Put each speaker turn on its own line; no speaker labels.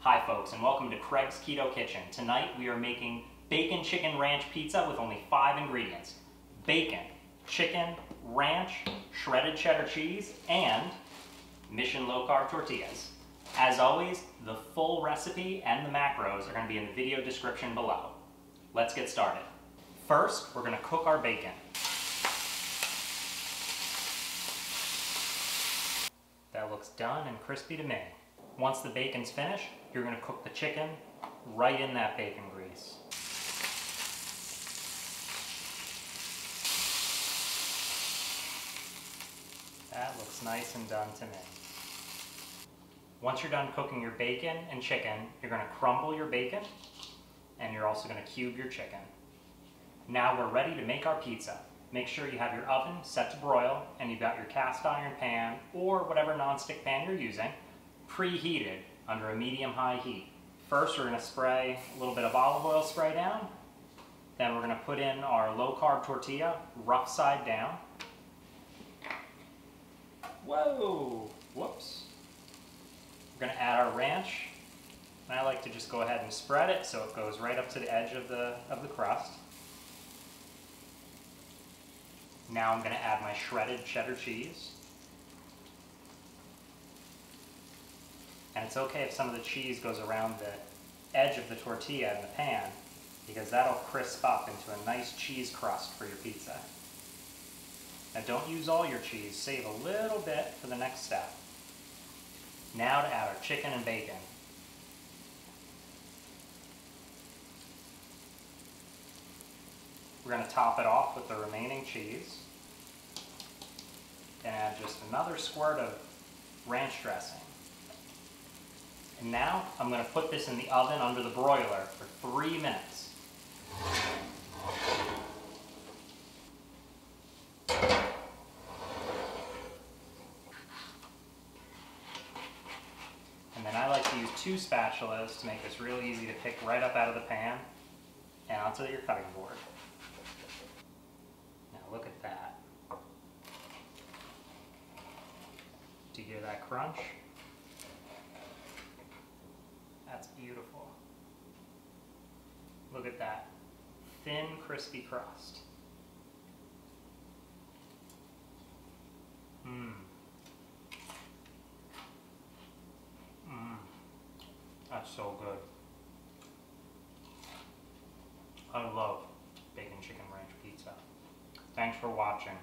Hi folks, and welcome to Craig's Keto Kitchen. Tonight we are making bacon chicken ranch pizza with only 5 ingredients. Bacon, chicken, ranch, shredded cheddar cheese, and Mission low carb tortillas. As always, the full recipe and the macros are going to be in the video description below. Let's get started. First, we're going to cook our bacon. That looks done and crispy to me. Once the bacon's finished, you're going to cook the chicken right in that bacon grease. That looks nice and done to me. Once you're done cooking your bacon and chicken, you're going to crumble your bacon and you're also going to cube your chicken. Now we're ready to make our pizza. Make sure you have your oven set to broil and you've got your cast iron pan or whatever nonstick pan you're using preheated under a medium-high heat. First, we're going to spray a little bit of olive oil spray down. Then we're going to put in our low-carb tortilla, rough side down. Whoa! Whoops. We're going to add our ranch. And I like to just go ahead and spread it so it goes right up to the edge of the crust. Now I'm going to add my shredded cheddar cheese. And it's okay if some of the cheese goes around the edge of the tortilla in the pan, because that'll crisp up into a nice cheese crust for your pizza. Now don't use all your cheese, save a little bit for the next step. Now to add our chicken and bacon. We're going to top it off with the remaining cheese. And add just another squirt of ranch dressing. And now I'm going to put this in the oven under the broiler for 3 minutes. And then I like to use 2 spatulas to make this real easy to pick right up out of the pan and onto your cutting board. Now look at that. Do you hear that crunch? That's beautiful. Look at that. Thin, crispy crust. That's so good. I love bacon chicken ranch pizza. Thanks for watching.